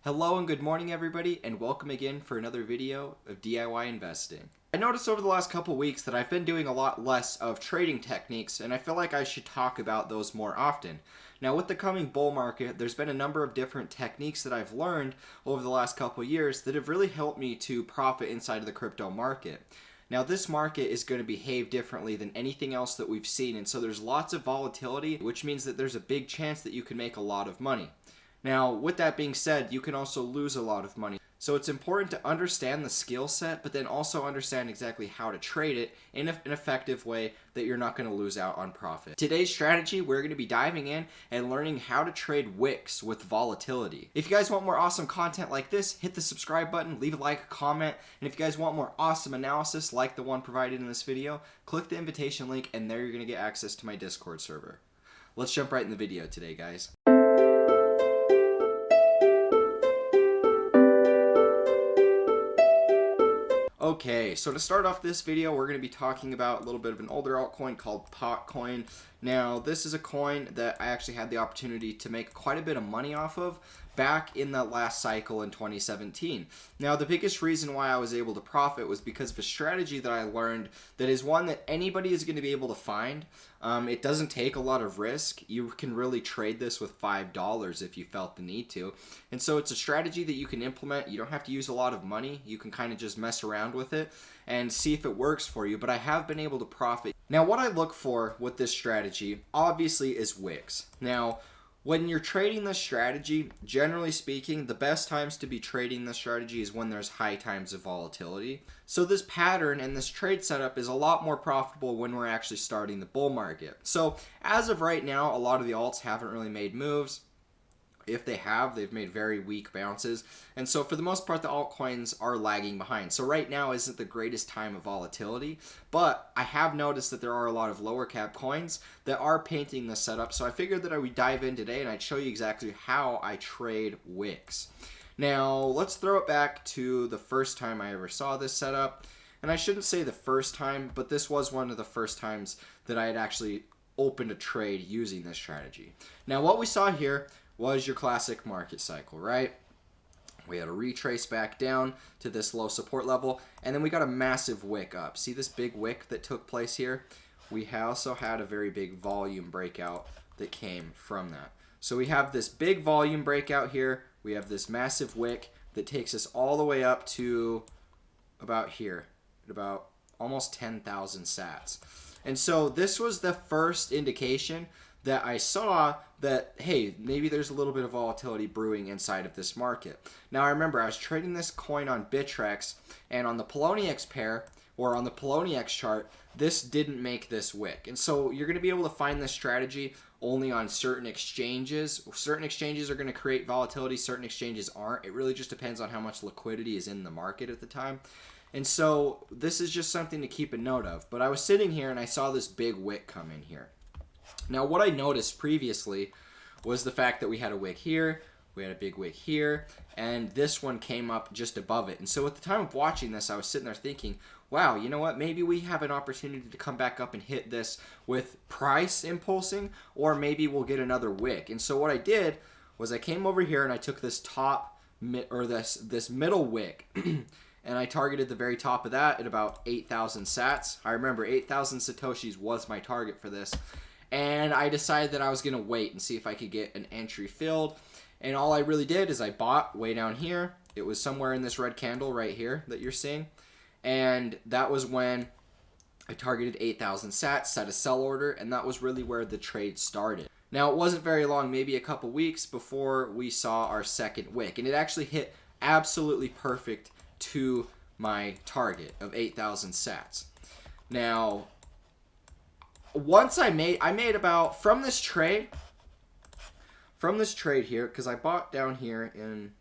Hello and good morning everybody, and welcome again for another video of DIY investing. I noticed over the last couple weeks that I've been doing a lot less of trading techniques, and I feel like I should talk about those more often. Now with the coming bull market, there's been a number of different techniques that I've learned over the last couple years that have really helped me to profit inside of the crypto market. Now this market is going to behave differently than anything else that we've seen, and so there's lots of volatility, which means that there's a big chance that you can make a lot of money. Now, with that being said, you can also lose a lot of money. So it's important to understand the skill set, but then also understand exactly how to trade it in an effective way that you're not going to lose out on profit. Today's strategy, we're going to be diving in and learning how to trade wicks with volatility. If you guys want more awesome content like this, hit the subscribe button, leave a like, a comment, and if you guys want more awesome analysis like the one provided in this video, click the invitation link and there you're going to get access to my Discord server. Let's jump right in the video today, guys. Okay, so to start off this video, we're going to be talking about a little bit of an older altcoin called Potcoin. Now, this is a coin that I actually had the opportunity to make quite a bit of money off of back in the last cycle in 2017. Now, the biggest reason why I was able to profit was because of a strategy that I learned that is one that anybody is going to be able to find. It doesn't take a lot of risk. You can really trade this with $5 if you felt the need to. And so it's a strategy that you can implement. You don't have to use a lot of money. You can kind of just mess around with it and see if it works for you. But I have been able to profit. Now, what I look for with this strategy, obviously, is wicks. Now, when you're trading this strategy, generally speaking, the best times to be trading this strategy is when there's high times of volatility. So this pattern and this trade setup is a lot more profitable when we're actually starting the bull market. So as of right now, a lot of the alts haven't really made moves. If they have, they've made very weak bounces. And so for the most part, the altcoins are lagging behind. So right now isn't the greatest time of volatility, but I have noticed that there are a lot of lower cap coins that are painting this setup. So I figured that I would dive in today and I'd show you exactly how I trade wicks. Now let's throw it back to the first time I ever saw this setup. And I shouldn't say the first time, but this was one of the first times that I had actually opened a trade using this strategy. Now what we saw here was your classic market cycle, right? We had a retrace back down to this low support level, and then we got a massive wick up. See this big wick that took place here? We also had a very big volume breakout that came from that. So we have this big volume breakout here. We have this massive wick that takes us all the way up to about here, at about almost 10,000 sats. And so this was the first indication that I saw that, hey, maybe there's a little bit of volatility brewing inside of this market. Now, I remember I was trading this coin on Bittrex, and on the Poloniex pair, or on the Poloniex chart, this didn't make this wick. And so you're going to be able to find this strategy only on certain exchanges. Certain exchanges are going to create volatility, certain exchanges aren't. It really just depends on how much liquidity is in the market at the time. And so this is just something to keep a note of. But I was sitting here and I saw this big wick come in here. Now, what I noticed previously was the fact that we had a wick here, we had a big wick here, and this one came up just above it. And so at the time of watching this, I was sitting there thinking, wow, you know what? Maybe we have an opportunity to come back up and hit this with price impulsing, or maybe we'll get another wick. And so what I did was I came over here and I took this top, or this middle wick, and I targeted the very top of that at about 8,000 sats. I remember 8,000 satoshis was my target for this. And I decided that I was going to wait and see if I could get an entry filled. And all I really did is I bought way down here. It was somewhere in this red candle right here that you're seeing. And that was when I targeted 8,000 sats, set a sell order, and that was really where the trade started. Now, it wasn't very long, maybe a couple weeks before we saw our second wick. And it actually hit absolutely perfect to my target of 8,000 sats. Now, once I made about, from this trade here, because I bought down here in,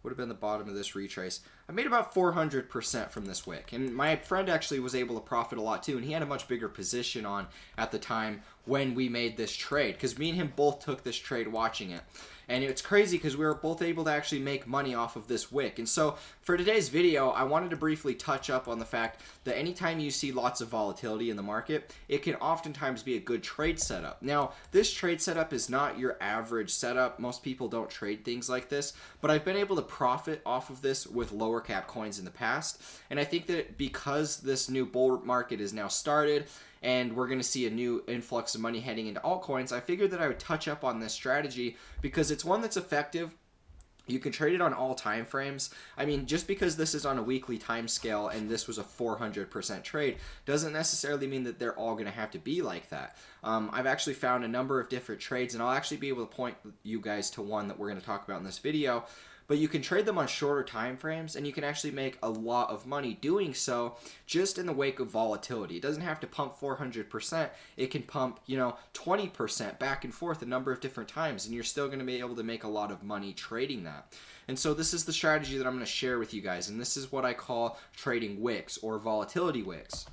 would have been the bottom of this retrace, I made about 400% from this wick. And my friend actually was able to profit a lot too, and he had a much bigger position on at the time when we made this trade, because me and him both took this trade watching it. And it's crazy because we were both able to actually make money off of this wick. And so for today's video, I wanted to briefly touch up on the fact that anytime you see lots of volatility in the market, it can oftentimes be a good trade setup. Now, this trade setup is not your average setup. Most people don't trade things like this, but I've been able to profit off of this with lower cap coins in the past. And I think that because this new bull market is now started, and we're going to see a new influx of money heading into altcoins, I figured that I would touch up on this strategy because it's one that's effective. You can trade it on all time frames. I mean, just because this is on a weekly time scale and this was a 400% trade doesn't necessarily mean that they're all going to have to be like that. I've actually found a number of different trades, and I'll actually be able to point you guys to one that we're going to talk about in this video. But you can trade them on shorter time frames, and you can actually make a lot of money doing so just in the wake of volatility. It doesn't have to pump 400%. It can pump, 20% back and forth a number of different times, and you're still going to be able to make a lot of money trading that. And so this is the strategy that I'm going to share with you guys, and this is what I call trading wicks or volatility wicks.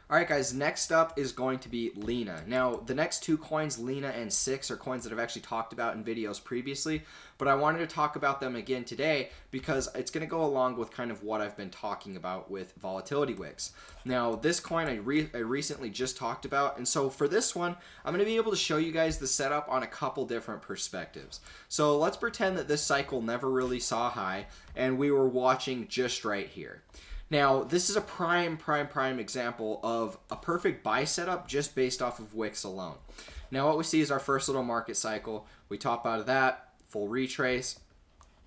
Alright guys, next up is going to be Lena. Now, the next two coins, Lena and Six, are coins that I've actually talked about in videos previously, but I wanted to talk about them again today because it's going to go along with kind of what I've been talking about with volatility wicks. Now, this coin I recently just talked about, and so for this one, I'm going to be able to show you guys the setup on a couple different perspectives. So let's pretend that this cycle never really saw a high, and we were watching just right here. Now, this is a prime example of a perfect buy setup just based off of wicks alone. Now, what we see is our first little market cycle. We top out of that, full retrace.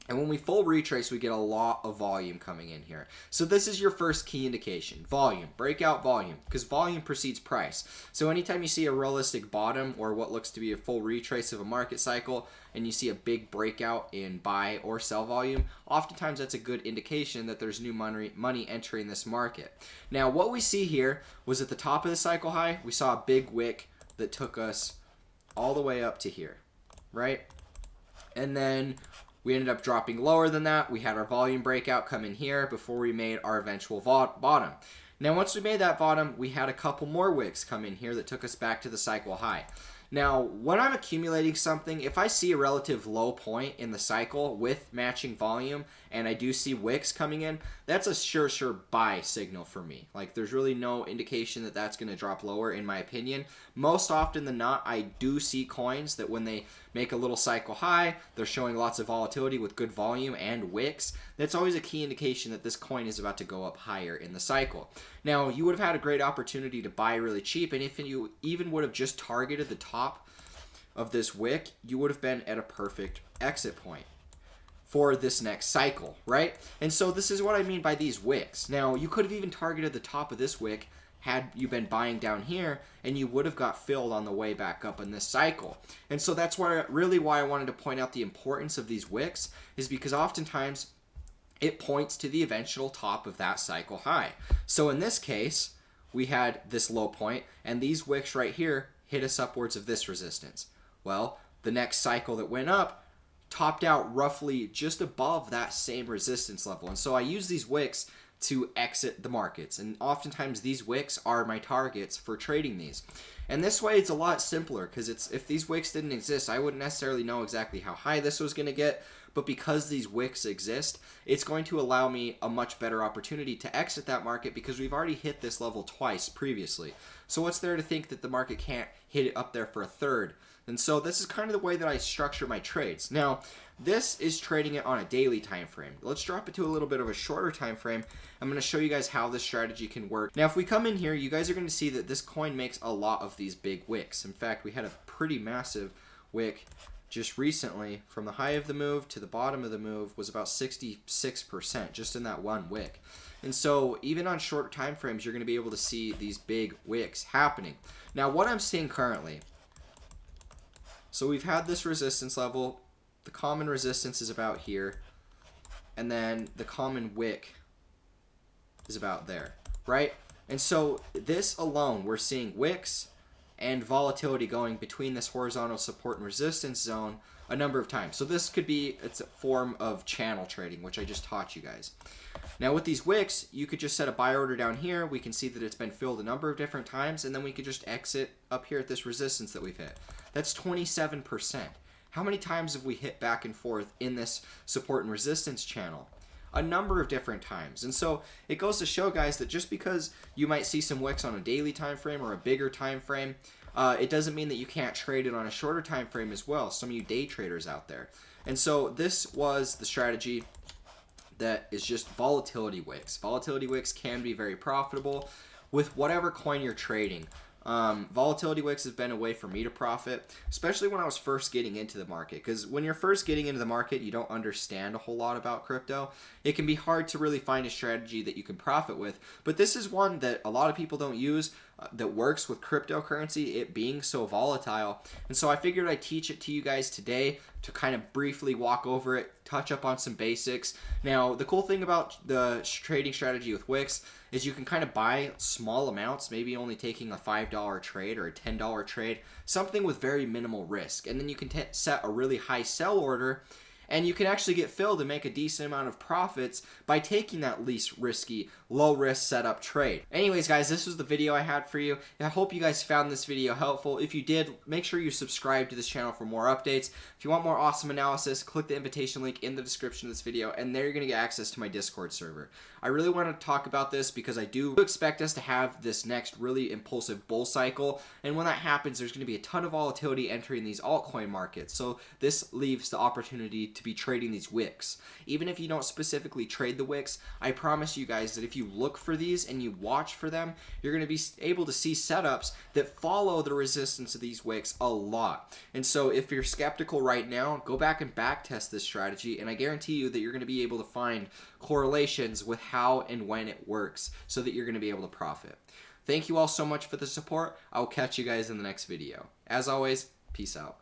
And when we full retrace, we get a lot of volume coming in here. So this is your first key indication, volume, breakout volume, because volume precedes price. So anytime you see a realistic bottom or what looks to be a full retrace of a market cycle, and you see a big breakout in buy or sell volume, oftentimes that's a good indication that there's new money entering this market. Now, what we see here was at the top of the cycle high, we saw a big wick that took us all the way up to here, right? And then we ended up dropping lower than that. We had our volume breakout come in here before we made our eventual bottom. Now, once we made that bottom, we had a couple more wicks come in here that took us back to the cycle high. Now, when I'm accumulating something, if I see a relative low point in the cycle with matching volume and I do see wicks coming in, that's a sure buy signal for me. Like, there's really no indication that that's going to drop lower, in my opinion. Most often than not, I do see coins that when they make a little cycle high, they're showing lots of volatility with good volume and wicks. That's always a key indication that this coin is about to go up higher in the cycle. Now, you would have had a great opportunity to buy really cheap, and if you even would have just targeted the top of this wick, you would have been at a perfect exit point for this next cycle, right? And so this is what I mean by these wicks. Now, you could have even targeted the top of this wick had you been buying down here, and you would have got filled on the way back up in this cycle. And so that's why I wanted to point out the importance of these wicks, is because oftentimes it points to the eventual top of that cycle high. So in this case, we had this low point, and these wicks right here hit us upwards of this resistance. Well, the next cycle that went up topped out roughly just above that same resistance level. And so I use these wicks to exit the markets, and oftentimes these wicks are my targets for trading these. And this way it's a lot simpler, because if these wicks didn't exist, I wouldn't necessarily know exactly how high this was going to get, but because these wicks exist, it's going to allow me a much better opportunity to exit that market, because we've already hit this level twice previously. So what's there to think that the market can't hit it up there for a third? And so this is kind of the way that I structure my trades. Now, this is trading it on a daily time frame. Let's drop it to a little bit of a shorter time frame. I'm going to show you guys how this strategy can work. Now, if we come in here, you guys are going to see that this coin makes a lot of these big wicks. In fact, we had a pretty massive wick just recently. From the high of the move to the bottom of the move was about 66% just in that one wick. And so even on short time frames, you're going to be able to see these big wicks happening. Now, what I'm seeing currently, so we've had this resistance level. The common resistance is about here, and then the common wick is about there, right? And so this alone, we're seeing wicks, and volatility going between this horizontal support and resistance zone a number of times. So this could be, it's a form of channel trading, which I just taught you guys. Now with these wicks, you could just set a buy order down here. We can see that it's been filled a number of different times, and then we could just exit up here at this resistance that we've hit. That's 27%. How many times have we hit back and forth in this support and resistance channel? A number of different times. And so it goes to show, guys, that just because you might see some wicks on a daily time frame or a bigger time frame, it doesn't mean that you can't trade it on a shorter time frame as well. Some of you day traders out there. And so this was the strategy that is just volatility wicks. Volatility wicks can be very profitable with whatever coin you're trading. Volatility wicks has been a way for me to profit, especially when I was first getting into the market, because when you're first getting into the market, you don't understand a whole lot about crypto. It can be hard to really find a strategy that you can profit with, but this is one that a lot of people don't use, that works with cryptocurrency, it being so volatile. And so I figured I'd teach it to you guys today to kind of briefly walk over it, touch up on some basics. Now, the cool thing about the trading strategy with Wix is you can kind of buy small amounts, maybe only taking a $5 trade or a $10 trade, something with very minimal risk. And then you can set a really high sell order, and you can actually get filled and make a decent amount of profits by taking that least risky, low risk setup trade. Anyways, guys, this was the video I had for you. I hope you guys found this video helpful. If you did, make sure you subscribe to this channel for more updates. If you want more awesome analysis, click the invitation link in the description of this video, and there you're going to get access to my Discord server. I really want to talk about this because I do expect us to have this next really impulsive bull cycle, and when that happens, there's going to be a ton of volatility entering these altcoin markets. So this leaves the opportunity to be trading these wicks. Even if you don't specifically trade the wicks, I promise you guys that if you look for these and you watch for them, you're going to be able to see setups that follow the resistance of these wicks a lot. And so if you're skeptical right now, go back and back test this strategy, and I guarantee you that you're going to be able to find correlations with how and when it works so that you're going to be able to profit. Thank you all so much for the support. I will catch you guys in the next video. As always, peace out.